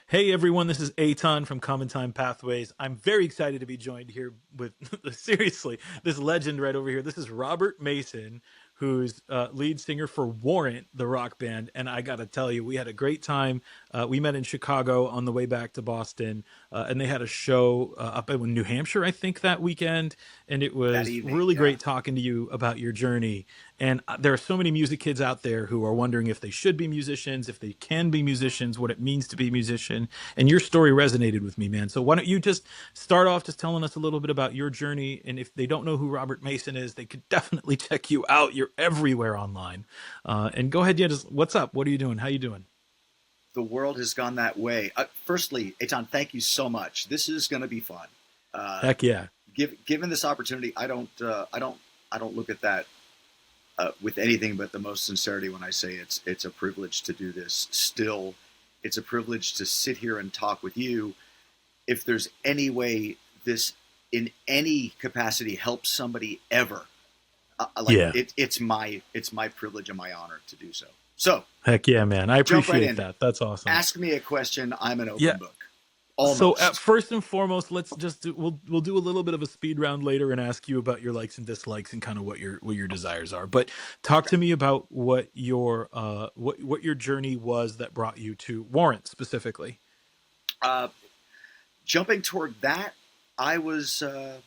Hey everyone, this is Eytan from CommonTime Pathways. I'm very excited to be joined here with, seriously, this legend right over here. This is Robert Mason, who's lead singer for Warrant, the rock band. And I got to tell you, we had a great time. We met in Chicago on the way back to Boston, and they had a show up in New Hampshire, I think, that weekend. And it That was evening. really Yeah. great talking to you about your journey. And there are so many music kids out there who are wondering if they should be musicians, if they can be musicians, what it means to be a musician. And your story resonated with me, man. So why don't you just start off just telling us a little bit about your journey? And if they don't know who Robert Mason is, they could definitely check you out. You're everywhere online. And go ahead, yeah, just what's up? What are you doing? How you doing? The world has gone that way. Firstly, Eitan, thank you so much. This is going to be fun. Uh, Heck yeah. Given this opportunity, I don't look at that with anything but the most sincerity when I say it's a privilege to do this. Still, it's a privilege to sit here and talk with you. If there's any way this, in any capacity, helps somebody ever, Yeah. it's my privilege and my honor to do so. So Heck yeah, man. I jump right appreciate in. that. That's awesome. Ask me a question. I'm an Yeah. open book. So at Almost. first and foremost, let's just do, we'll do a little bit of a speed round later and ask you about your likes and dislikes and kind of what your desires are. But talk Okay. to me about what your journey was that brought you to Warrant specifically. Uh, Jumping toward that, I was uh,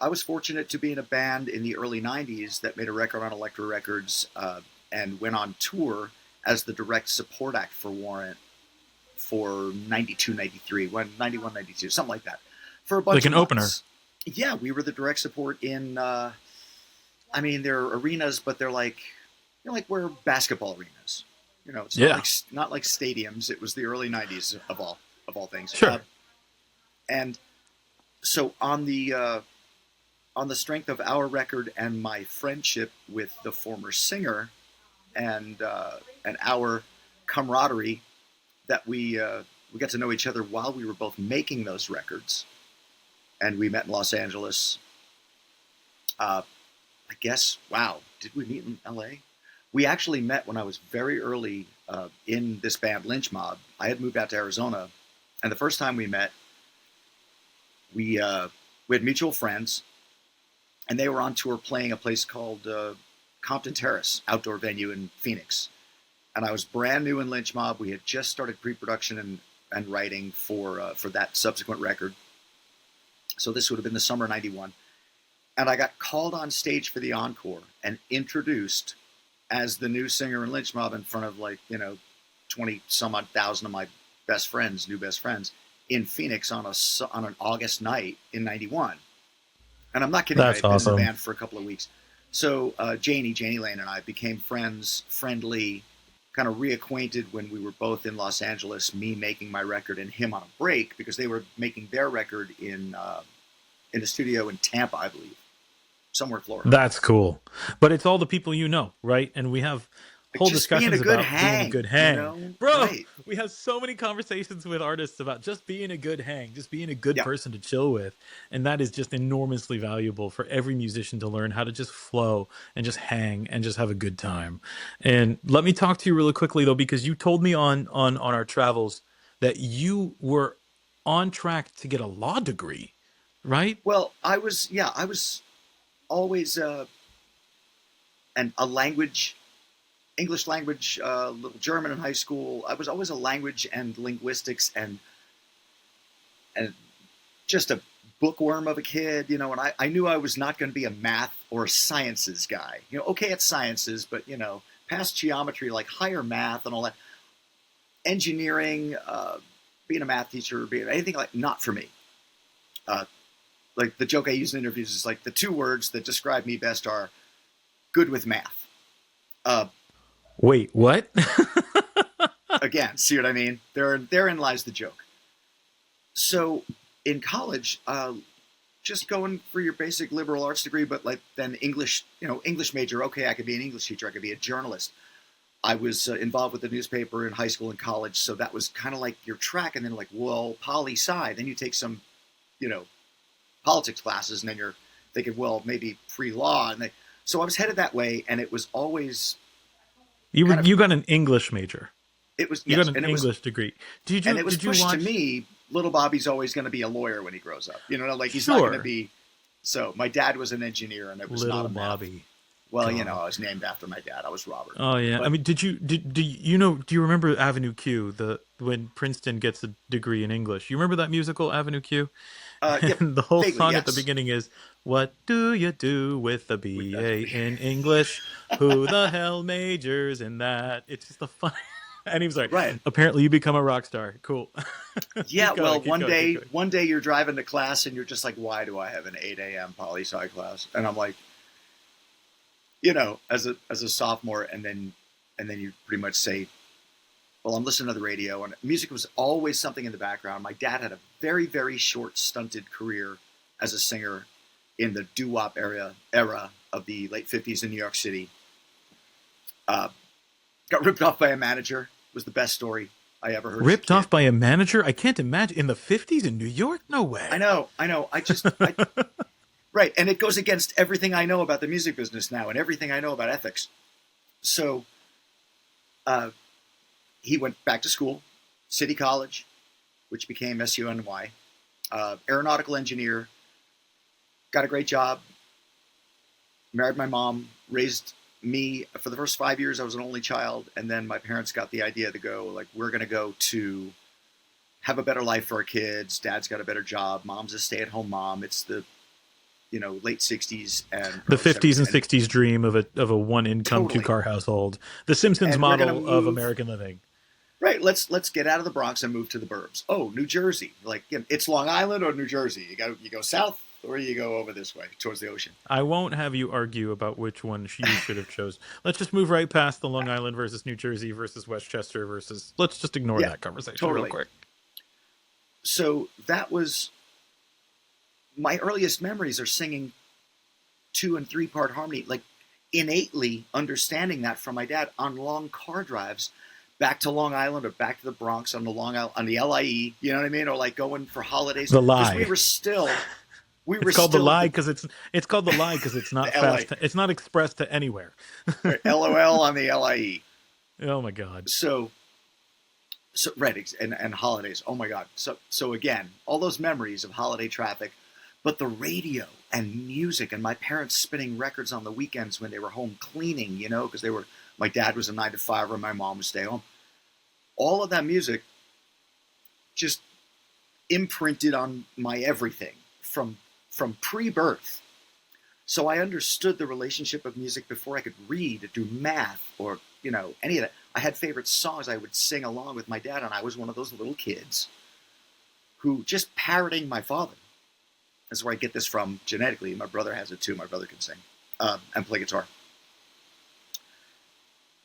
I was fortunate to be in a band in the early '90s that made a record on Elektra Records and went on tour as the direct support act for Warrant for 92, 93, 91, 92, something like that, for a Like bunch of an opener. months. Yeah, we were the direct support in. I mean, they're arenas, but they're like where basketball arenas. It's Yeah. not like stadiums. It was the early '90s of all things. Sure. And so on the strength of our record and my friendship with the former singer and our camaraderie that we got to know each other while we were both making those records, and we met in Los Angeles. Uh, I guess, wow, did we meet in L.A.? We actually met when I was very early in this band, Lynch Mob. I had moved out to Arizona, and the first time we met, we had mutual friends, and they were on tour playing a place called Compton Terrace, outdoor venue in Phoenix. And I was brand new in Lynch Mob. We had just started pre-production and writing for that subsequent record. So this would have been the summer '91. And I got called on stage for the encore and introduced as the new singer in Lynch Mob in front of 20 some odd thousand of my new best friends in Phoenix on an August night in '91. And I'm not kidding. I That's had been in the awesome. band for a couple of weeks. So Janie Lane and I became friendly, kind of reacquainted when we were both in Los Angeles, me making my record and him on a break because they were making their record in a studio in Tampa, I believe, somewhere in Florida. That's cool. But it's all the people you know, right? And we have whole Just being a discussions good about being a hang, good hang. Bro, Right. we have so many conversations with artists about just being a good hang, just being a good Yeah. person to chill with. And that is just enormously valuable for every musician to learn how to just flow and just hang and just have a good time. And let me talk to you really quickly though, because you told me on our travels that you were on track to get a law degree, right? Well, I was always and a language, English language, little German in high school. I was always a language and linguistics and just a bookworm of a kid, and I knew I was not going to be a math or sciences guy. Okay at sciences, but past geometry, like higher math and all that, engineering, being a math teacher, being anything like not for me. Uh, like the joke I use in interviews is like the two words that describe me best are good with math. Uh, Wait, what? Again, see what I mean? Therein lies the joke. So in college, just going for your basic liberal arts degree, but like then English, English major. Okay, I could be an English teacher. I could be a journalist. I was involved with the newspaper in high school and college, so that was kind of like your track. And then like, well, poli sci. Then you take some, you know, politics classes, and then you're thinking, well, maybe pre-law. So I was headed that way, and it was always You kind were of you got an English major. It was, You got yes, an and it was, English degree. Did and you it was did you pushed to watch? me. Little Bobby's always going to be a lawyer when he grows up. You know, like he's not going to Sure, be. So my dad was an engineer, and it was not little a math. Bobby. Well, you know, God. I was named after my dad. I was Robert. Oh yeah. I But mean, do you remember Avenue Q? The when Princeton gets a degree in English. You remember that musical Avenue Q? yep, And the whole vaguely, song at the yes. beginning is, "What do you do with a With BA in English? Who the hell majors in that?" It's just a fun. And he was like, right. "Apparently, you become a rock star. Cool. Yeah, keep well, going, keep going, keep going." one day you're driving to class and you're just like, why do I have an 8 a.m. poli sci class? And I'm like, you know, as a sophomore, and then you pretty much say, well, I'm listening to the radio, and music was always something in the background. My dad had a very, very short, stunted career as a singer in the doo-wop era of the late 50s in New York City. Uh, got ripped off by a manager was the best story I ever heard as a Ripped kid. off by a manager? I can't imagine. In the 50s in New York? No way. I know. Right, and it goes against everything I know about the music business now and everything I know about ethics. So uh, he went back to school, City College, which became SUNY, aeronautical engineer, got a great job, married my mom, raised me. For the first 5 years, I was an only child, and then my parents got the idea to go, like, we're going to go to have a better life for our kids. Dad's got a better job. Mom's a stay-at-home mom. It's the late 60s and The early 50s 70s, and and 60s dream of a one income, two totally. car household. The Simpsons And we're going to model of move. American living. Right, let's get out of the Bronx and move to the burbs. Oh, New Jersey. Like, you know, it's Long Island or New Jersey. You go south or you go over this way towards the ocean. I won't have you argue about which one you should have chose. Let's just move right past the Long Island versus New Jersey versus Westchester versus. Let's just ignore Yeah, that conversation real totally. quick. So that was my earliest memories are singing 2 and 3 part harmony, like innately understanding that from my dad on long car drives back to Long Island or back to the Bronx on the Long Island on the LIE, you know what I mean, or like going for holidays The because lie. we were It's called the still lie because it's called the lie because it's not the LA, fast. It's not expressed to anywhere. right, LOL on the LIE. Oh my god. So right, and holidays. Oh my God. So again, all those memories of holiday traffic, but the radio and music and my parents spinning records on the weekends when they were home cleaning, you know, because my dad was a 9 to 5 and my mom would stay home. All of that music just imprinted on my everything from pre-birth. So I understood the relationship of music before I could read or do math or, you know, any of that. I had favorite songs I would sing along with my dad, and I was one of those little kids who just parroting my father. That's where I get this from genetically. My brother has it too. My brother can sing and play guitar.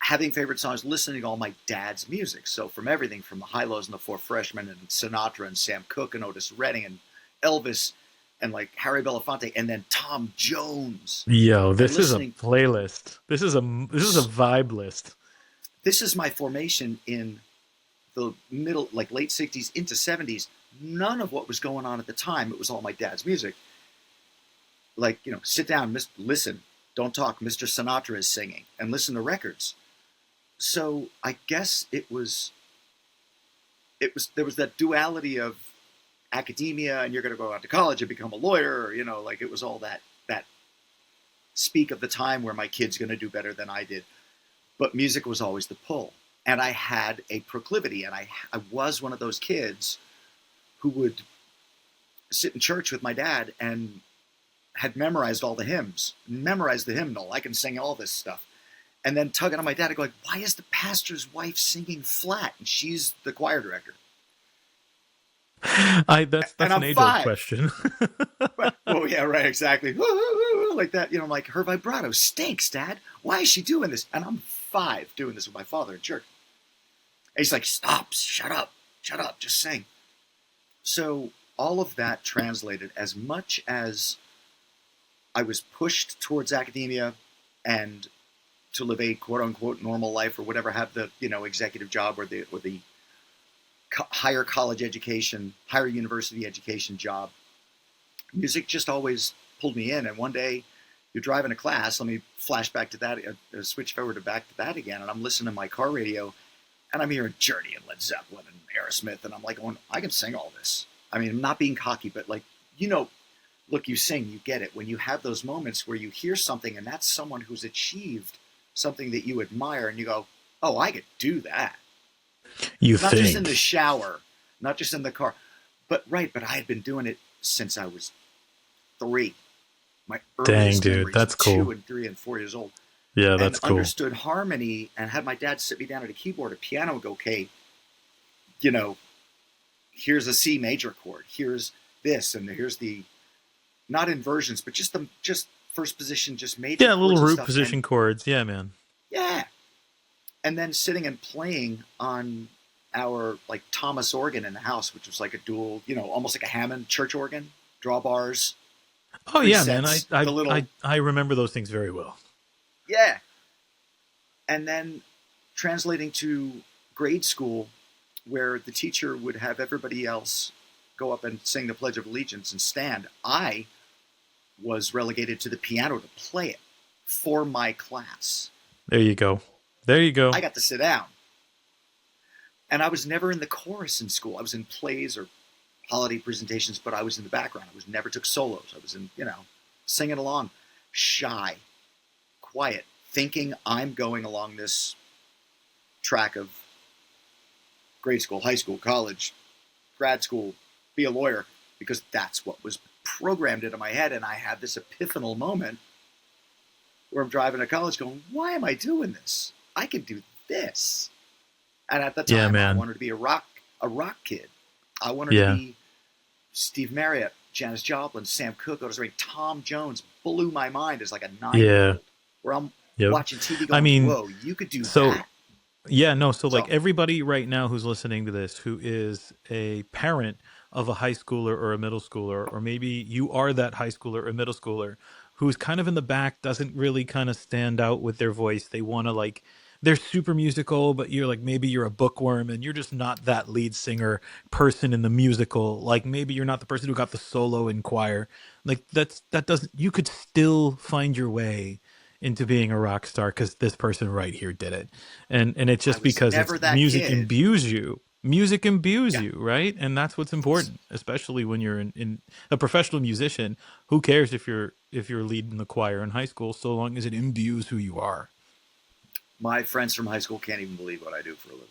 Having favorite songs, listening to all my dad's music. So from everything from the Hi-Lo's and the Four Freshmen and Sinatra and Sam Cooke and Otis Redding and Elvis and like Harry Belafonte and then Tom Jones. Yo, this is a listening- playlist. This is a vibe list. This is my formation in the middle, like late 60s into 70s. None of what was going on at the time. It was all my dad's music. Like, you know, sit down, listen, don't talk. Mr. Sinatra is singing and listen to records. So I guess there was that duality of academia and you're going to go out to college and become a lawyer, or, you know, like it was all that speak of the time where my kid's going to do better than I did. But music was always the pull. And I had a proclivity, and I was one of those kids who would sit in church with my dad and had memorized all the hymns, memorized the hymnal. I can sing all this stuff. And then tugging on my dad and going, why is the pastor's wife singing flat? And she's the choir director. That's and an I'm age-old 5. question. But, oh, yeah, right, exactly. Like that, you know, I'm like, her vibrato stinks, Dad. Why is she doing this? And I'm 5 doing this with my father in church. And he's like, stop, shut up, just sing. So all of that translated as much as I was pushed towards academia and to live a quote unquote normal life or whatever, have the, you know, executive job or the higher college education, higher university education job. Music just always pulled me in. And one day you're driving a class. Let me flash back to that, switch forward back to that again. And I'm listening to my car radio And I'm hearing Journey and Led Zeppelin and Aerosmith, and I'm like going, I can sing all this. I mean, I'm not being cocky, but like, look, you sing, you get it. When you have those moments where you hear something and that's someone who's achieved something that you admire, and you go, oh, I could do that. You Not think. just in the shower, not just in the car, but I had been doing it since I was 3. My Dang, earliest dude, memories that's of cool. 2 and 3 and 4 years old. Yeah, And that's cool. understood harmony and had my dad sit me down at a keyboard, a piano, and go, okay, here's a C major chord, here's this, and here's the, not inversions, but just first position, just major Yeah, little chords and root stuff. position And chords. Yeah, man. yeah. And then sitting and playing on our like Thomas organ in the house, which was like a dual, almost like a Hammond church organ, drawbars, Oh 3 yeah, man. I sets, the I little, I I remember those things very well. yeah. And then translating to grade school, where the teacher would have everybody else go up and sing the Pledge of Allegiance and stand. I was relegated to the piano to play it for my class. There you go. There you go. I got to sit down. And I was never in the chorus in school. I was in plays or holiday presentations, but I was in the background. I never took solos. I was in, singing along, shy, quiet, thinking I'm going along this track of grade school, high school, college, grad school, be a lawyer, because that's what was programmed into my head. And I had this epiphanal moment where I'm driving to college going, why am I doing this? I could do this. And at the time, Yeah, man. I wanted to be a rock kid. I wanted Yeah. to be Steve Marriott, Janis Joplin, Sam Cooke. I was reading Tom Jones, blew my mind as like a 9-year-old. Yeah. Where I'm Yep. watching TV going, I mean, whoa, you could do so that. yeah, no. So like So everybody right now who's listening to this, who is a parent of a high schooler or a middle schooler, or maybe you are that high schooler or middle schooler who's kind of in the back, doesn't really kind of stand out with their voice. They want to like, they're super musical, but you're like, maybe you're a bookworm and you're just not that lead singer person in the musical. Like maybe you're not the person who got the solo in choir. Like that doesn't, you could still find your way into being a rock star because this person right here did it. And it's I just was because it's never that music kid. imbues you. Music imbues Yeah. you, right? And that's what's important, especially when you're in a professional musician. Who cares if you're leading the choir in high school, so long as it imbues who you are. My friends from high school can't even believe what I do for a living.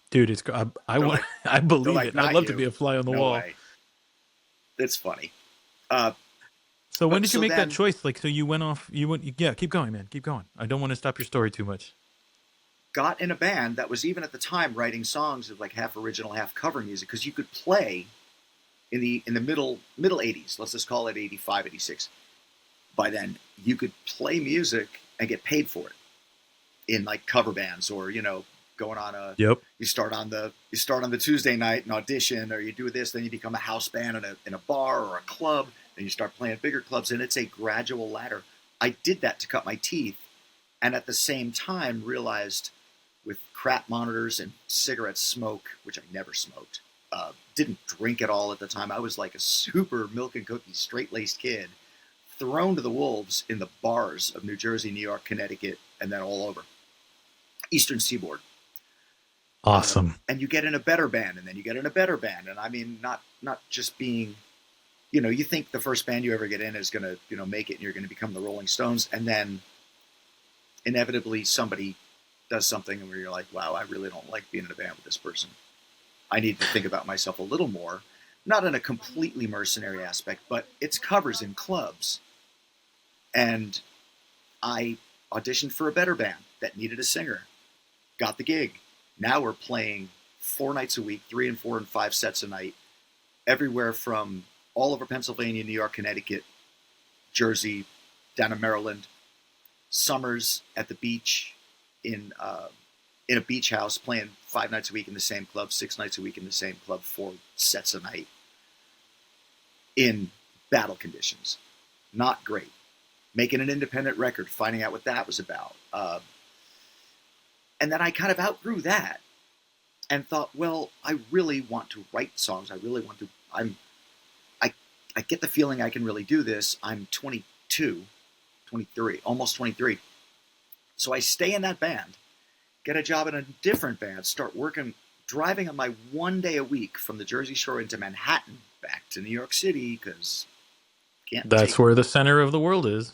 Dude, it's I They're want like, I believe like, it. I'd not love to you. be a fly on the No wall. way. It's funny. So when But did you so make then, that choice? Like, so you went off. You went. Yeah, keep going, man. Keep going. I don't want to stop your story too much. got in a band that was even at the time writing songs of like half original, half cover music, because you could play in the middle 80s. Let's just call it 85, 86. By then, you could play music and get paid for it in like cover bands, or going on a. Yep. You start on the Tuesday night and audition, or you do this, then you become a house band in a bar or a club, then you start playing bigger clubs, and it's a gradual ladder. I did that to cut my teeth, and at the same time realized, with crap monitors and cigarette smoke, which I never smoked, didn't drink at all at the time. I was like a super milk and cookies, straight-laced kid, thrown to the wolves in the bars of New Jersey, New York, Connecticut, and then all over Eastern Seaboard. Awesome. And you get in a better band, and then you get in a better band. And I mean, not just being, you think the first band you ever get in is going to, make it, and you're going to become the Rolling Stones. And then inevitably somebody does something where you're like, wow, I really don't like being in a band with this person. I need to think about myself a little more, not in a completely mercenary aspect, but it's covers in clubs. And I auditioned for a better band that needed a singer, got the gig. Now we're playing 4 nights a week, 3 and 4 and 5 sets a night, everywhere from all over Pennsylvania, New York, Connecticut, Jersey, down to Maryland. Summers at the beach in a beach house, playing 5 nights a week in the same club, 6 nights a week in the same club, 4 sets a night, in battle conditions. Not great. Making an independent record, finding out what that was about. And then I kind of outgrew that and thought, well, I really want to write songs. I really want to. I get the feeling I can really do this. I'm 23, almost 23. So I stay in that band, get a job in a different band, start working, driving on my 1 day a week from the Jersey Shore into Manhattan, back to New York City, because can't That's take, where the center of the world is.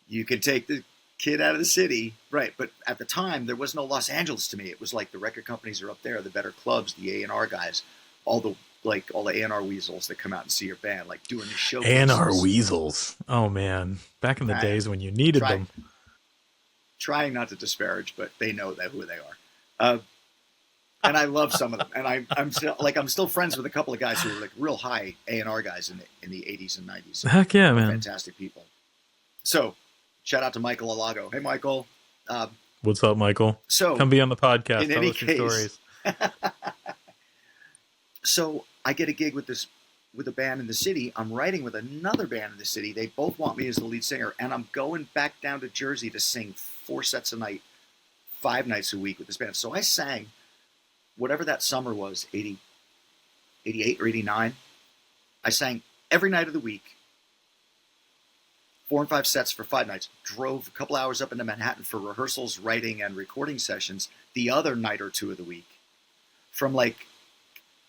you can take the kid out of the city, right? But at the time, there was no Los Angeles to me. It was like the record companies are up there, the better clubs, the A&R guys, all the A&R weasels that come out and see your band, like doing the showcases. A&R weasels. Oh man, back in the days when you needed them. Trying not to disparage, but they know that who they are. And I love some of them. And I'm still friends with a couple of guys who were like real high A&R guys in the 80s and 90s. Heck yeah, man. Fantastic people. So shout out to Michael Alago. Hey, Michael. What's up, Michael? So come be on the podcast. Tell us your stories. So I get a gig with a band in the city. I'm writing with another band in the city. They both want me as the lead singer, and I'm going back down to Jersey to sing 4 sets a night, 5 nights a week with this band. So I sang whatever that summer was, 88 or 89. I sang every night of the week, 4 and 5 sets for 5 nights. Drove a couple hours up into Manhattan for rehearsals, writing, and recording sessions the other night or 2 of the week, from like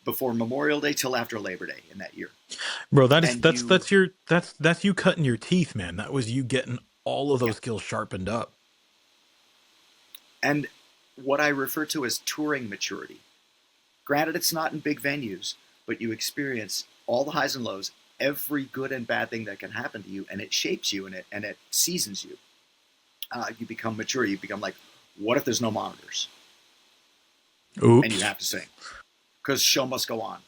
before Memorial Day till after Labor Day in that year. Bro, that's you cutting your teeth, man. That was you getting all of those skills sharpened up. And what I refer to as touring maturity. Granted, it's not in big venues, but you experience all the highs and lows, every good and bad thing that can happen to you, and it shapes you and it seasons you. You become mature. You become like, what if there's no monitors? Oops. And you have to sing, because show must go on.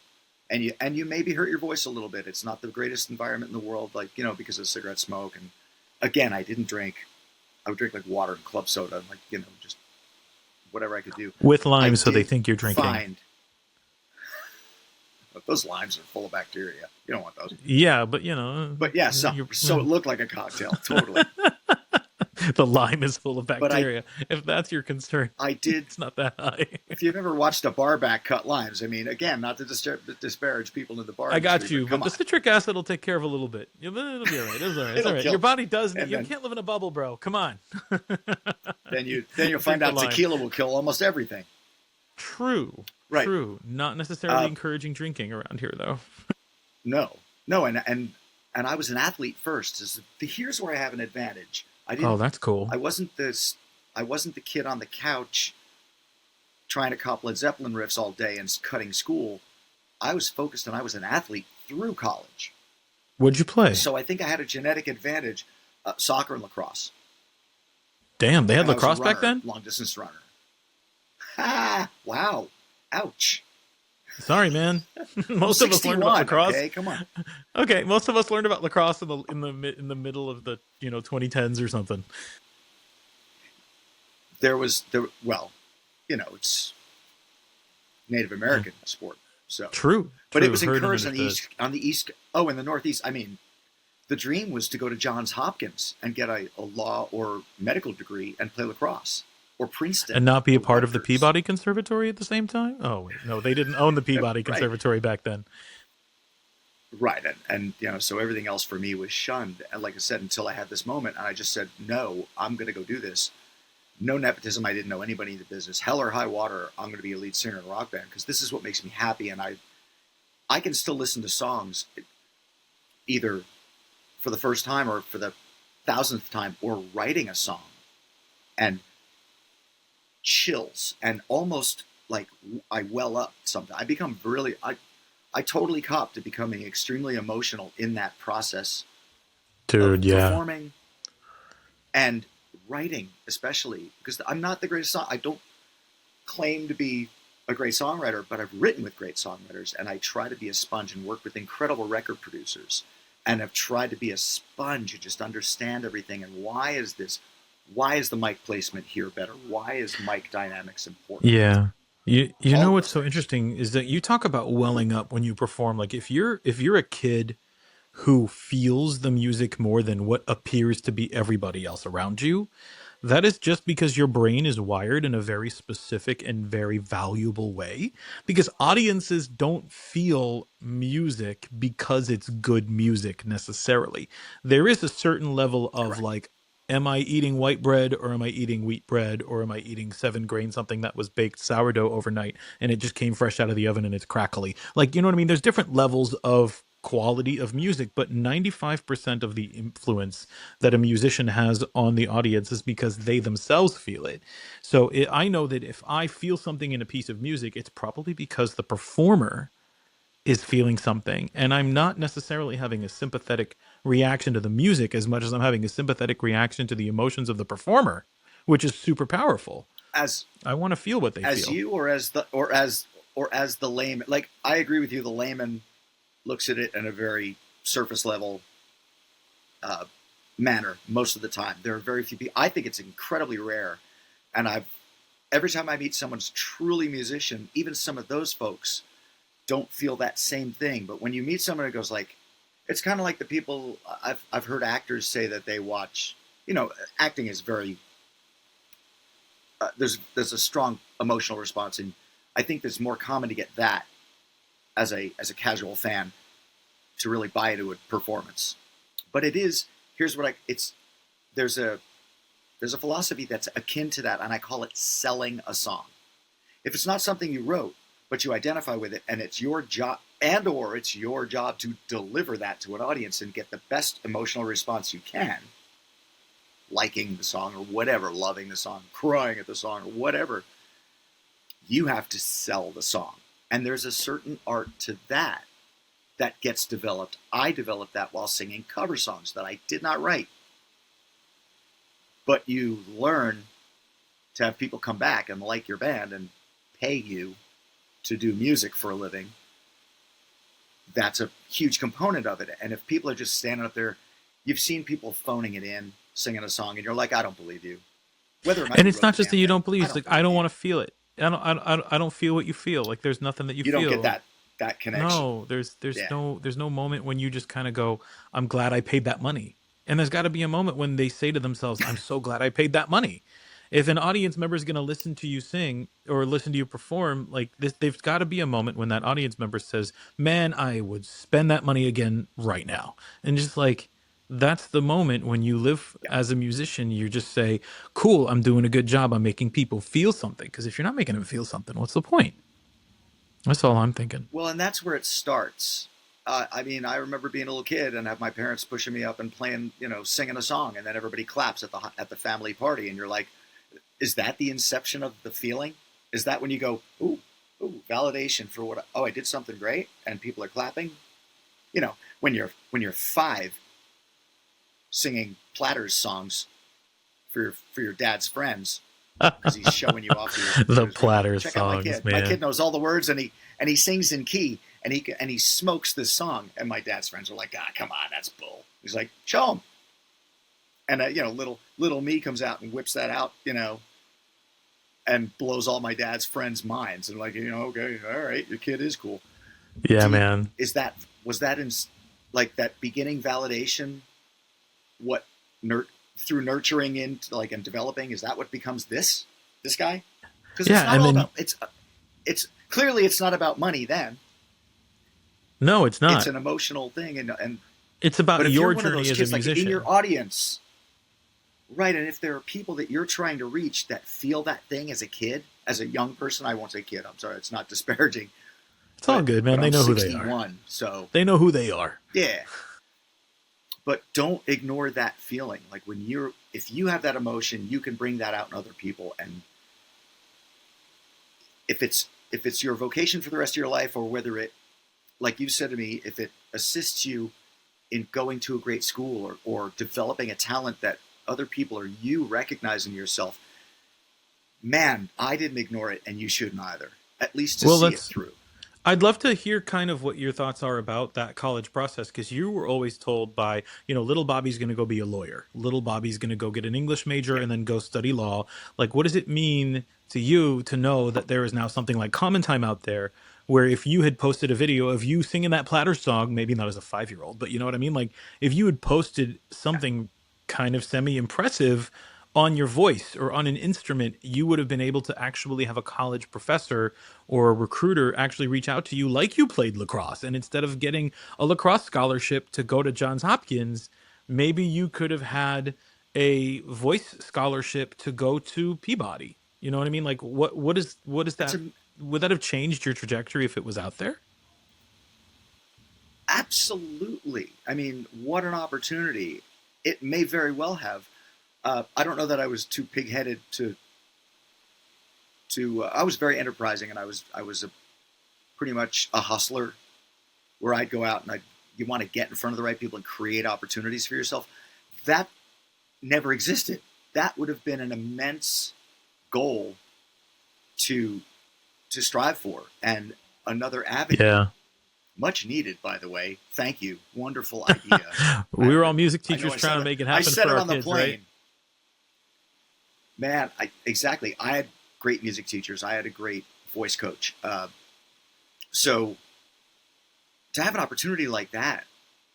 And you maybe hurt your voice a little bit. It's not the greatest environment in the world, like, because of cigarette smoke. And again, I didn't drink. I would drink like water and club soda, and like, just whatever I could do. With limes, so they think you're drinking. But those limes are full of bacteria. You don't want those. Yeah, but But yeah, so it looked like a cocktail, totally. The lime is full of bacteria. If that's your concern, it's not that high. If you've ever watched a bar back cut limes, I mean, again, not to disparage people in the bar. I got you, but the citric acid will take care of a little bit. It'll be all right. It's all right. It's all right. Your body does. You can't live in a bubble, bro. Come on. Then you'll find out tequila will kill almost everything. True. Right. True. Not necessarily encouraging drinking around here, though. No, and I was an athlete first. Here's where I have an advantage. Oh, that's cool. I wasn't the kid on the couch trying to cop Led Zeppelin riffs all day and cutting school. I was focused, and I was an athlete through college. What'd you play? So I think I had a genetic advantage, soccer and lacrosse. Damn, they had lacrosse back then? Long distance runner. Ha! Wow. Ouch. Sorry, man. Most of us learned about lacrosse. Okay, come on. Okay, most of us learned about lacrosse in the middle of the 2010s or something. It's Native American sport. So true. But it was encouraged in the Northeast. I mean, the dream was to go to Johns Hopkins and get a law or medical degree and play lacrosse. Or Princeton. And not be a part of the Peabody Conservatory at the same time? Oh, wait. No, they didn't own the Peabody Conservatory back then. Right. And so everything else for me was shunned. And like I said, until I had this moment, and I just said, no, I'm going to go do this. No nepotism. I didn't know anybody in the business. Hell or high water, I'm going to be a lead singer in a rock band, because this is what makes me happy. And I can still listen to songs either for the first time or for the 1,000th time, or writing a song, and chills, and almost like I well up sometimes. I become I totally cop to becoming extremely emotional in that process. Dude, yeah. Performing and writing, especially, because I'm not the greatest I don't claim to be a great songwriter, but I've written with great songwriters, and I try to be a sponge and work with incredible record producers, and I've tried to be a sponge and just understand everything. And why is the mic placement here better? Why is mic dynamics important? Yeah. You know what's so interesting is that you talk about welling up when you perform. Like if you're a kid who feels the music more than what appears to be everybody else around you, that is just because your brain is wired in a very specific and very valuable way, because audiences don't feel music because it's good music necessarily. There is a certain level of like am I eating white bread or am I eating wheat bread or am I eating 7 grain something that was baked sourdough overnight and it just came fresh out of the oven and it's crackly? Like, you know what I mean? There's different levels of quality of music, but 95% of the influence that a musician has on the audience is because they themselves feel it. So I know that if I feel something in a piece of music, it's probably because the performer is feeling something, and I'm not necessarily having a sympathetic reaction to the music as much as I'm having a sympathetic reaction to the emotions of the performer, which is super powerful. As I want to feel what they as feel. you or as the layman, like I agree with you. The layman looks at it in a very surface level uh, manner most of the time. There are very few people. I think it's incredibly rare, and I've every time I meet someone's truly musician, even some of those folks don't feel that same thing. But when you meet someone who goes like, it's kind of like the people I've heard actors say that they watch. You know, acting is very there's a strong emotional response, and I think it's more common to get that as a casual fan to really buy into a performance. But it is here's what I it's there's a philosophy that's akin to that, and I call it selling a song. If it's not something you wrote, but you identify with it, and it's your job, and or it's your job to deliver that to an audience and get the best emotional response you can, liking the song or whatever, loving the song, crying at the song or whatever, you have to sell the song. And there's a certain art to that that gets developed. I developed that while singing cover songs that I did not write. But you learn to have people come back and like your band and pay you to do music for a living. That's a huge component of it. And if people are just standing up there, you've seen people phoning it in, singing a song, and you're like, I don't believe you. Whether or not And you it's wrote not the just that damn you thing, don't believe. It's like I don't you. want to feel it. I don't feel what you feel. Like there's nothing that you You don't feel. get that connection. No, Yeah. there's no moment when you just kind of go, I'm glad I paid that money. And there's got to be a moment when they say to themselves, I'm so glad I paid that money. If an audience member is going to listen to you sing or listen to you perform like this, there's got to be a moment when that audience member says, man, I would spend that money again right now. And just like, that's the moment when you live Yeah. as a musician, you just say, cool, I'm doing a good job. I'm making people feel something. Because if you're not making them feel something, what's the point? That's all I'm thinking. Well, and that's where it starts. I mean, I remember being a little kid and have my parents pushing me up and playing, singing a song, and then everybody claps at the family party, and you're like, is that the inception of the feeling? Is that when you go, ooh, validation for what? I did something great, and people are clapping. When you're 5, singing Platters songs for your dad's friends because he's showing you off. The Platters Check out my songs, kid. man. My kid knows all the words, and he sings in key, and he smokes this song. And my dad's friends are like, come on, that's bull. He's like, show him. And little me comes out and whips that out, and blows all my dad's friends' minds. And like, okay, all right, your kid is cool. Yeah, man. Was that in like that beginning validation? What through nurturing into and developing, is that what becomes this guy? Because Yeah, it's not all about it's clearly it's not about money then. No, it's not. It's an emotional thing, and It's about but if your you're one of journey those as kids, a musician. in your audience, right? And if there are people that you're trying to reach that feel that thing as a kid, as a young person, I won't say kid. I'm sorry, it's not disparaging. It's all good, man. They know who they are. So They know who they are. yeah. But don't ignore that feeling. Like if you have that emotion, you can bring that out in other people. And if it's your vocation for the rest of your life, or whether it, like you said to me, if it assists you in going to a great school or developing a talent that other people or you recognize in yourself, man, I didn't ignore it, and you shouldn't either. At least to see it through. I'd love to hear kind of what your thoughts are about that college process, because you were always told by, little Bobby's going to go be a lawyer. Little Bobby's going to go get an English major and then go study law. Like, what does it mean to you to know that there is now something like CommonTime out there where if you had posted a video of you singing that Platters song, maybe not as a 5-year-old, but you know what I mean? Like, if you had posted something kind of semi-impressive on your voice or on an instrument, you would have been able to actually have a college professor or a recruiter actually reach out to you like you played lacrosse. And instead of getting a lacrosse scholarship to go to Johns Hopkins, maybe you could have had a voice scholarship to go to Peabody. You know what I mean? Like, what is That's that? Would that have changed your trajectory if it was out there? absolutely. I mean, what an opportunity! It may very well have. I don't know that I was too pig-headed to. I was very enterprising, and I was pretty much a hustler, where I'd go out and you want to get in front of the right people and create opportunities for yourself. That never existed. That would have been an immense goal to strive for, and another avenue, Yeah. much needed, by the way. Thank you, wonderful idea. We were all music I know teachers trying to make it I happen said for it our on the kids, right? plane, man. Exactly. I had great music teachers. I had a great voice coach. So to have an opportunity like that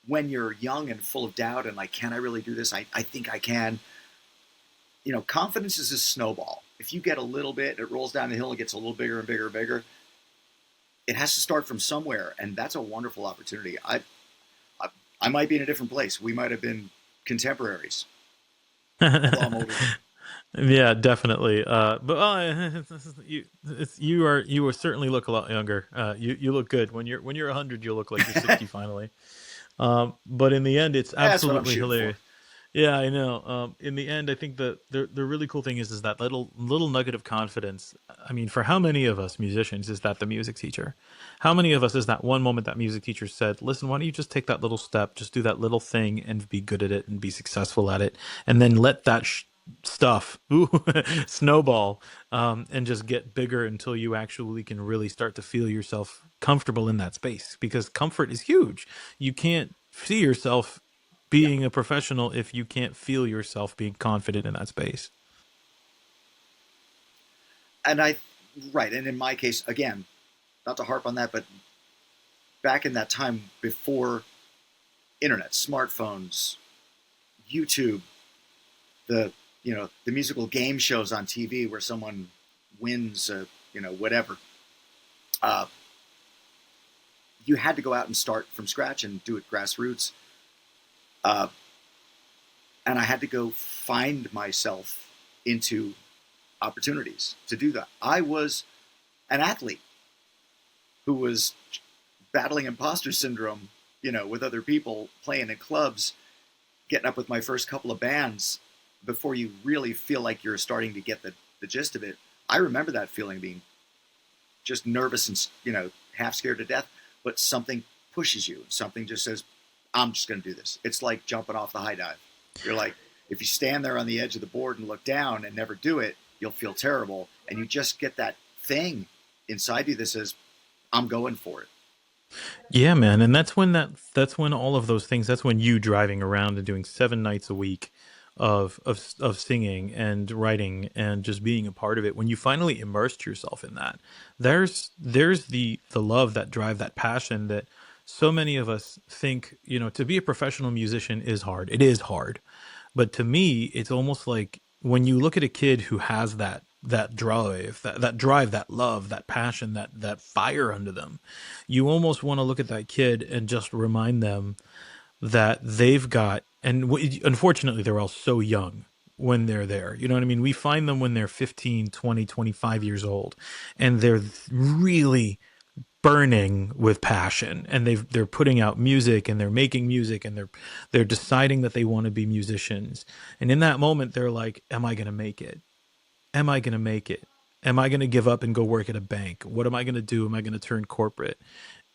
when you're young and full of doubt and like, can I really do this? I think I can. You know, confidence is a snowball. If you get a little bit, it rolls down the hill, it gets a little bigger and bigger and bigger. It has to start from somewhere, and that's a wonderful opportunity. I might be in a different place. We might have been contemporaries, although I'm older. Yeah, definitely. But you will certainly look a lot younger. You look good when you're 100. You'll look like you're 60 finally. But in the end, it's That's what I'm absolutely shooting for. hilarious. Yeah, I know. In the end, I think the really cool thing is that little nugget of confidence. I mean, for how many of us musicians is that the music teacher? How many of us is that one moment that music teacher said, "Listen, why don't you just take that little step, just do that little thing, and be good at it, and be successful at it, and then let that stuff ooh, snowball, and just get bigger until you actually can really start to feel yourself comfortable in that space, because comfort is huge. You can't see yourself Yeah, being a professional if you can't feel yourself being confident in that space. and right, and in my case, again, not to harp on that, but back in that time before internet, smartphones, YouTube, the the musical game shows on TV where someone wins, whatever. Uh, you had to go out and start from scratch and do it grassroots. Uh, and I had to go find myself into opportunities to do that. I was an athlete who was battling imposter syndrome, with other people, playing in clubs, getting up with my first couple of bands before you really feel like you're starting to get the gist of it. I remember that feeling, being just nervous and, half scared to death, but something pushes you. Something just says, I'm just going to do this. It's like jumping off the high dive. You're like, if you stand there on the edge of the board and look down and never do it, you'll feel terrible. And you just get that thing inside you that says, I'm going for it. Yeah, man, and that's when all of those things. That's when you driving around and doing 7 nights a week of singing and writing and just being a part of it. When you finally immersed yourself in that, there's the love, that drive, that passion that so many of us think. To be a professional musician is hard. It is hard, but to me, it's almost like when you look at a kid who has that drive, that drive, that love, that passion, that fire under them, you almost want to look at that kid and just remind them that they've got, and unfortunately they're all so young when they're there. You know what I mean? We find them when they're 15, 20, 25 years old, and they're really burning with passion, and they're putting out music, and they're making music, and they're deciding that they want to be musicians. And in that moment they're like, am I going to make it? Am I going to make it? Am I going to give up and go work at a bank? What am I going to do? Am I going to turn corporate?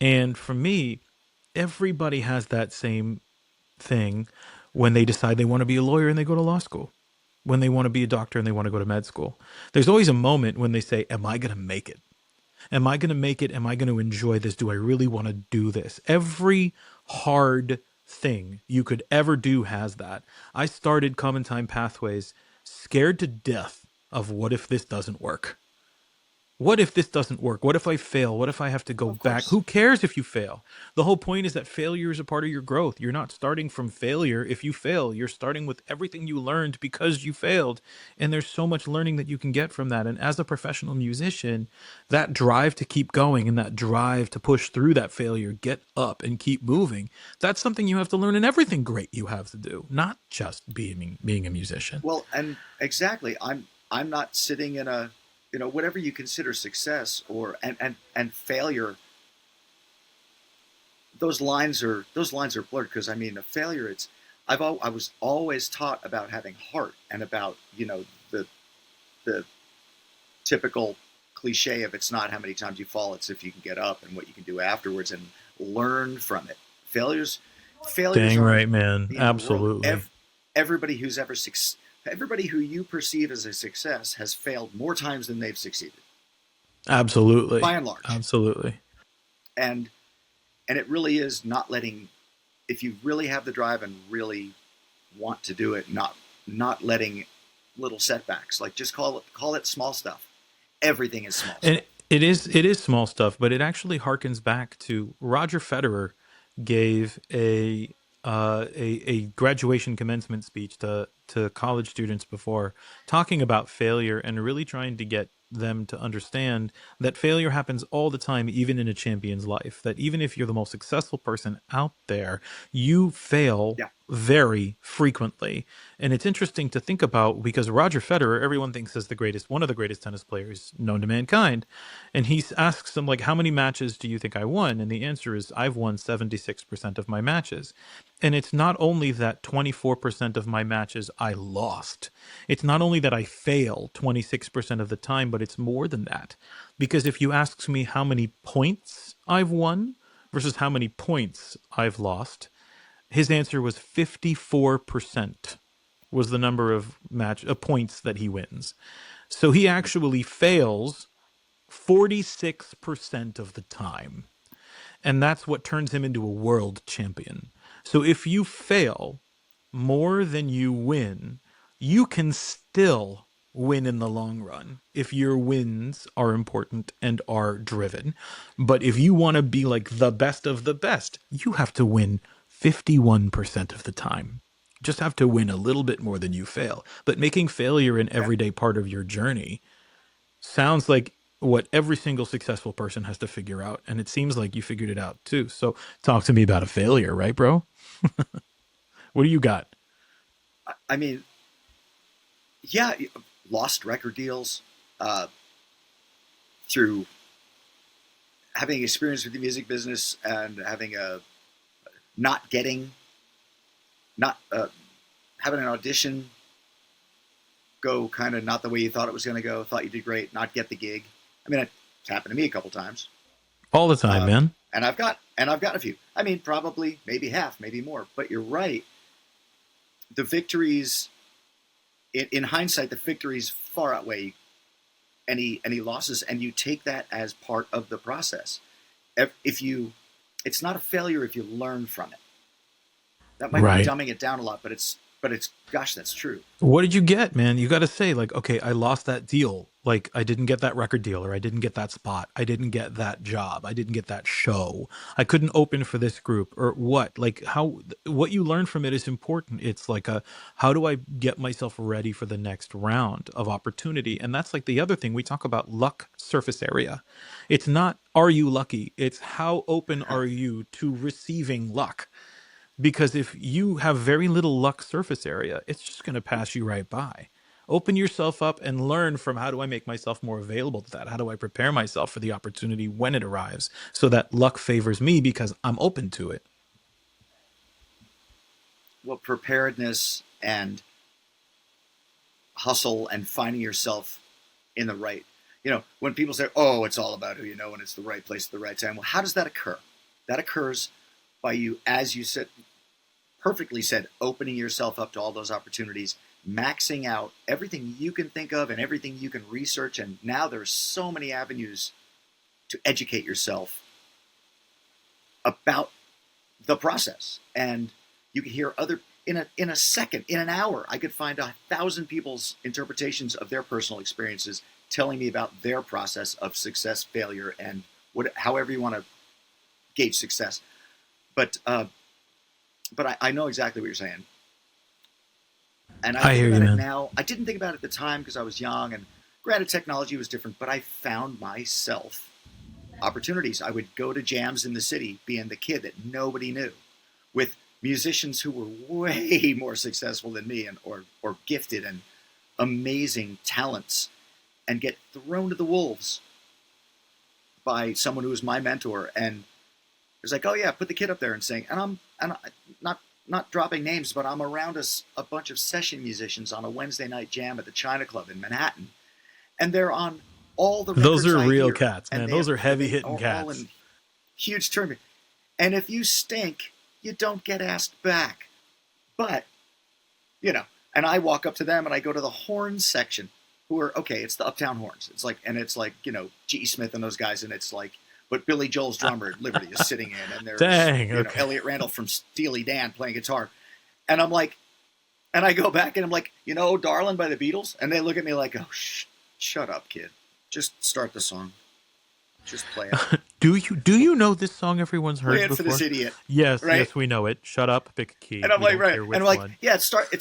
And for me, everybody has that same thing when they decide they want to be a lawyer and they go to law school, when they want to be a doctor and they want to go to med school. There's always a moment when they say, am I going to make it? Am I going to make it? Am I going to enjoy this? Do I really want to do this? Every hard thing you could ever do has that. I started CommonTime Pathways scared to death of what if this doesn't work? What if this doesn't work? What if I fail? What if I have to go Of back? course. Who cares if you fail? The whole point is that failure is a part of your growth. You're not starting from failure if you fail. You're starting with everything you learned because you failed. And there's so much learning that you can get from that. And as a professional musician, that drive to keep going and that drive to push through that failure, get up and keep moving, that's something you have to learn in everything great you have to do, not just being a musician. Well, and exactly, I'm not sitting in a, whatever you consider success or and failure. Those lines are blurred, because I mean, a failure. I was always taught about having heart, and about the typical cliche of, it's not how many times you fall, it's if you can get up and what you can do afterwards and learn from it. Failures Dang aren't right, man. the end of the world. Absolutely. Everybody who you perceive as a success has failed more times than they've succeeded, Absolutely. by and large. Absolutely. And it really is not letting, if you really have the drive and really want to do it, not letting little setbacks, like, just call it small stuff. Everything is small And stuff. it is small stuff, but it actually harkens back to Roger Federer gave a graduation commencement speech to college students before, talking about failure and really trying to get them to understand that failure happens all the time, even in a champion's life. That even if you're the most successful person out there, you fail Yeah. very frequently. And it's interesting to think about, because Roger Federer, everyone thinks is one of the greatest tennis players known to mankind. And he asks them, like, how many matches do you think I won? And the answer is, I've won 76% of my matches. And it's not only that 24% of my matches I lost. It's not only that I fail 26% of the time, but it's more than that. Because if you ask me how many points I've won versus how many points I've lost, his answer was 54% was the number of points that he wins. So he actually fails 46% of the time. And that's what turns him into a world champion. So if you fail more than you win, you can still win in the long run if your wins are important and are driven. But if you want to be like the best of the best, you have to win 51% of the time. Just have to win a little bit more than you fail. But making failure an Yeah. everyday part of your journey sounds like what every single successful person has to figure out. And it seems like you figured it out too. So talk to me about a failure, right, bro? What do you got? I mean, yeah, lost record deals, through having experience with the music business and having a not getting, not having an audition go kind of not the way you thought it was going to go. Thought you did great, not get the gig. I mean, it's happened to me a couple times, All the time, man. and I've got a few. I mean, probably maybe half, maybe more. But you're right. The victories, in hindsight, the victories far outweigh any losses, and you take that as part of the process. It's not a failure if you learn from it. That might be Right. dumbing it down a lot, but it's gosh, that's true. What did you get, man? You got to say, like, okay, I lost that deal. Like, I didn't get that record deal, or I didn't get that spot. I didn't get that job. I didn't get that show. I couldn't open for this group, or what? Like, what you learn from it is important. It's like how do I get myself ready for the next round of opportunity? And that's like the other thing we talk about: luck surface area. It's not, are you lucky? It's how open are you to receiving luck? Because if you have very little luck surface area, it's just going to pass you right by. Open yourself up and learn from, how do I make myself more available to that? How do I prepare myself for the opportunity when it arrives so that luck favors me because I'm open to it? Well, preparedness and hustle and finding yourself in the right. When people say, "Oh, it's all about who you know and it's the right place at the right time." Well, how does that occur? That occurs by you, as you said, perfectly said, opening yourself up to all those opportunities, maxing out everything you can think of and everything you can research. And now there's so many avenues to educate yourself about the process. And you can hear in a second, in an hour, I could find 1,000 people's interpretations of their personal experiences telling me about their process of success, failure, and however you want to gauge success. But I know exactly what you're saying, and I I think hear you, about it man. now. I didn't think about it at the time because I was young, and granted, technology was different. But I found myself opportunities. I would go to jams in the city, being the kid that nobody knew, with musicians who were way more successful than me, and or gifted and amazing talents, and get thrown to the wolves by someone who was my mentor. And it was like, oh yeah, put the kid up there and sing. And not dropping names, but I'm around a bunch of session musicians on a Wednesday night jam at the China Club in Manhattan, and they're on all the Those records are I real hear, cats, and man. Those are heavy they hitting are all cats. in huge tournament. And if you stink, you don't get asked back. But and I walk up to them and I go to the horns section, who are okay. It's the Uptown Horns. It's like, G. Smith and those guys, and it's like, but Billy Joel's drummer at Liberty is sitting in, and there's Dang, okay. Elliot Randall from Steely Dan playing guitar, and I'm like, and I go back and I'm like, "Darlin' by the Beatles," and they look at me like, "Oh, shut up, kid. Just start the song. Just play it." Do you know this song everyone's heard Play it before? for this idiot, Yes, right? yes, we know it. Shut up, pick a key. And I'm We like, don't right, care and which I'm like, one. yeah, it starts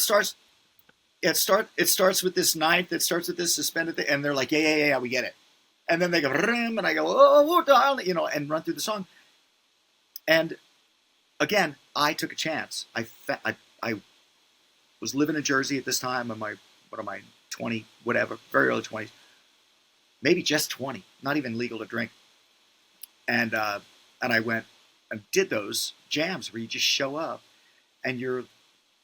with this ninth. It starts with this suspended thing, and they're like, yeah, we get it. And then they go, and I go, oh, darling, and run through the song. And again, I took a chance. I was living in Jersey at this time. What am I, 20, whatever, very early 20s, maybe just 20, not even legal to drink. And I went and did those jams where you just show up, and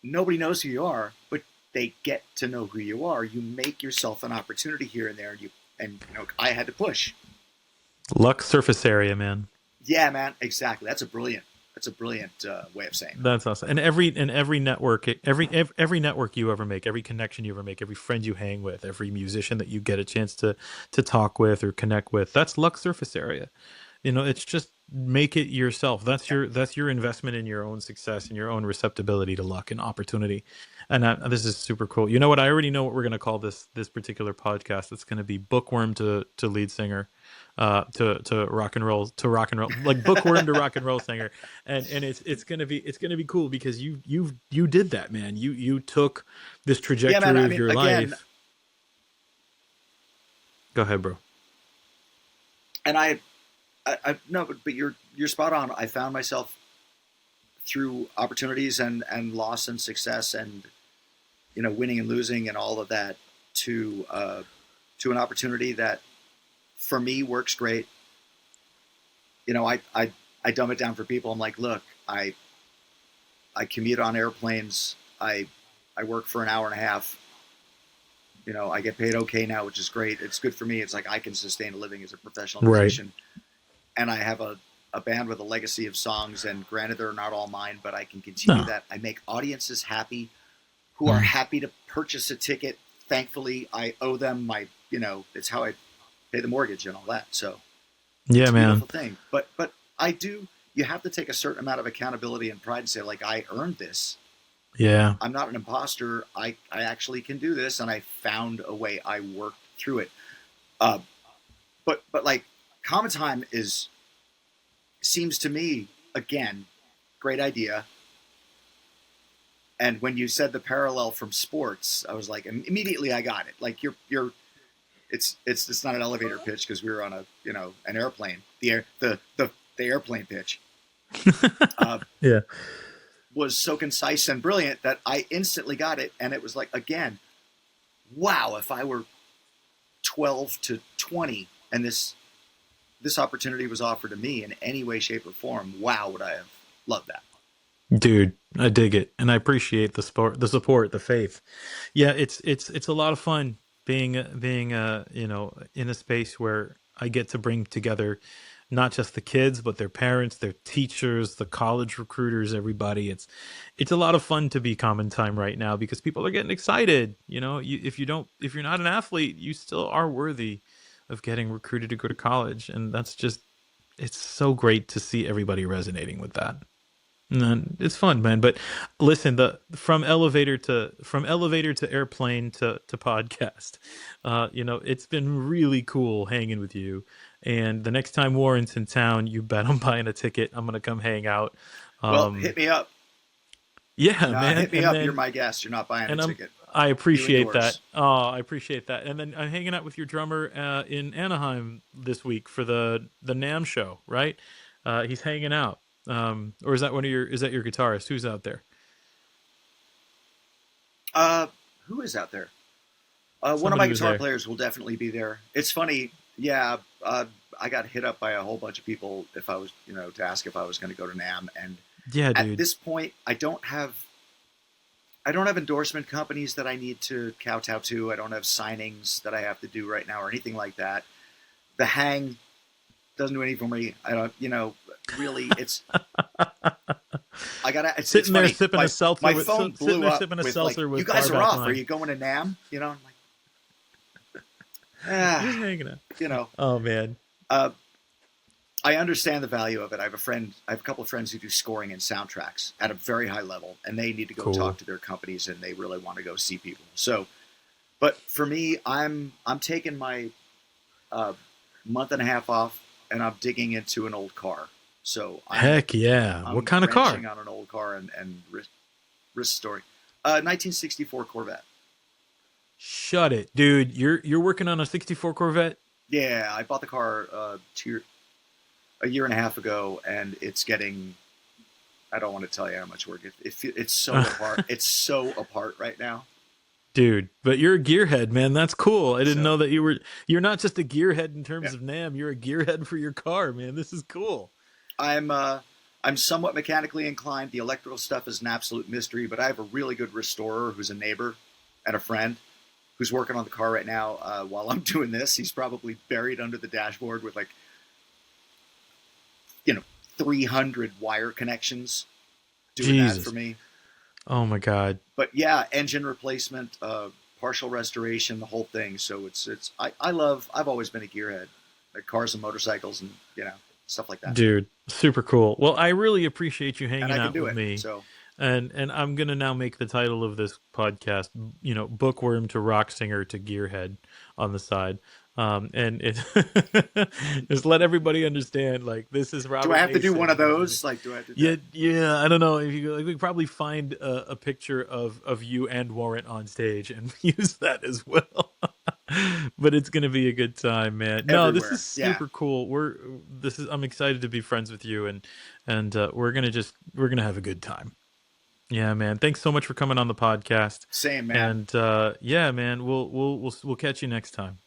nobody knows who you are, but they get to know who you are. You make yourself an opportunity here and there, and I had to push. Luck surface area, man. Yeah, man, exactly. That's a brilliant way of saying that. That's awesome. And every network, every network you ever make, every connection you ever make, every friend you hang with, every musician that you get a chance to talk with or connect with, that's luck surface area. It's just make it yourself. That's your investment in your own success and your own receptibility to luck and opportunity. And this is super cool. You know what? I already know what we're going to call this particular podcast. It's going to be Bookworm to lead singer, to rock and roll, like Bookworm to rock and roll singer. And it's going to be cool because you did that, man. You took this trajectory of your life. Go ahead, bro. And I no, but you're spot on. I found myself through opportunities and loss and success and winning and losing and all of that to an opportunity that for me works great. I dumb it down for people. I'm like, look, I commute on airplanes. I work for an hour and a half. I get paid okay now, which is great. It's good for me. It's like I can sustain a living as a professional musician. Right. And I have a band with a legacy of songs, and granted, they're not all mine, but I can continue that. I make audiences happy who are happy to purchase a ticket. Thankfully, I owe them it's how I pay the mortgage and all that. So yeah, it's a man. beautiful thing. But you have to take a certain amount of accountability and pride and say, like, I earned this. Yeah. I'm not an imposter. I actually can do this. And I found a way. I worked through it. But like, CommonTime seems to me, again, great idea. And when you said the parallel from sports, I was like, immediately I got it. Like it's not an elevator pitch because we were on an airplane. The airplane pitch was so concise and brilliant that I instantly got it. And it was like, again, wow, if I were 12 to 20 and this opportunity was offered to me in any way, shape, or form, wow, would I have loved that. Dude, I dig it, and I appreciate the support, the faith. Yeah, it's a lot of fun being in a space where I get to bring together not just the kids, but their parents, their teachers, the college recruiters, everybody. It's a lot of fun to be CommonTime right now because people are getting excited. If you're not an athlete, you still are worthy of getting recruited to go to college, and it's so great to see everybody resonating with that. No, it's fun, man. But listen, the from elevator to airplane to podcast, it's been really cool hanging with you. And the next time Warren's in town, you bet I'm buying a ticket. I'm gonna come hang out. Well, hit Um, me up. yeah, man. Hit me And up. You're then my guest. You're not buying a and ticket. I You and appreciate that. yours. Oh, I appreciate that. And then I'm hanging out with your drummer in Anaheim this week for the Nam show, right? He's hanging out. Or is that is that your guitarist? Who's out there? Uh, who is out there? One of my Somebody was guitar there. players will definitely be there. It's funny. Yeah, I got hit up by a whole bunch of people if I was, to ask if I was going to go to NAM. And Yeah, at dude. this point, I don't have endorsement companies that I need to kowtow to. I don't have signings that I have to do right now or anything like that. The hang doesn't do anything for me. I don't, really. It's Sitting there funny. sipping a seltzer My with phone sitting blew there up sipping a with like, seltzer "You with guys are barback off. Are line. you going to NAM?" I'm like, Just ah, hanging out. you know. Oh man. Uh, I understand the value of it. I have a couple of friends who do scoring and soundtracks at a very high level, and they need to go talk Cool. to their companies, and they really want to go see people. So, but for me, I'm taking my uh, month and a half off, and I'm digging into an old car. So I'm Heck yeah. What I'm kind of car? wrenching on an old car and restoring 1964 Corvette. Shut it, dude. You're working on a 64 Corvette? Yeah, I bought the car a year and a half ago, and it's getting. I don't want to tell you how much work it's so apart. It's so apart right now. Dude, but you're a gearhead, man. That's cool. I didn't So know that you're not just a gearhead in yeah, terms of NAM, you're a gearhead for your car, man. This is cool. I'm uh, I'm somewhat mechanically inclined. The electrical stuff is an absolute mystery, but I have a really good restorer who's a neighbor and a friend who's working on the car right now. While I'm doing this, he's probably buried under the dashboard with like you know 300 wire connections doing that for Jesus. me. Oh my God. But yeah, engine replacement, partial restoration, the whole thing. So I've always been a gearhead, like cars and motorcycles and stuff like that, Dude, super cool. Well, I really appreciate you and hanging I can out do with it. me. So And I'm gonna now make the title of this podcast, bookworm to rock singer to gearhead on the side. And it just let everybody understand, like, this is do I Robert have to do one Mason. of those? Like, do I have to do Yeah, that? yeah. I don't know if you like, we could probably find a picture of you and Warrant on stage and use that as well. But it's gonna be a good time, man. No, this is Everywhere? Yeah. super cool. I'm excited to be friends with you, and we're gonna have a good time. Yeah, man. Thanks so much for coming on the podcast. Same, man. And yeah, man, we'll catch you next time.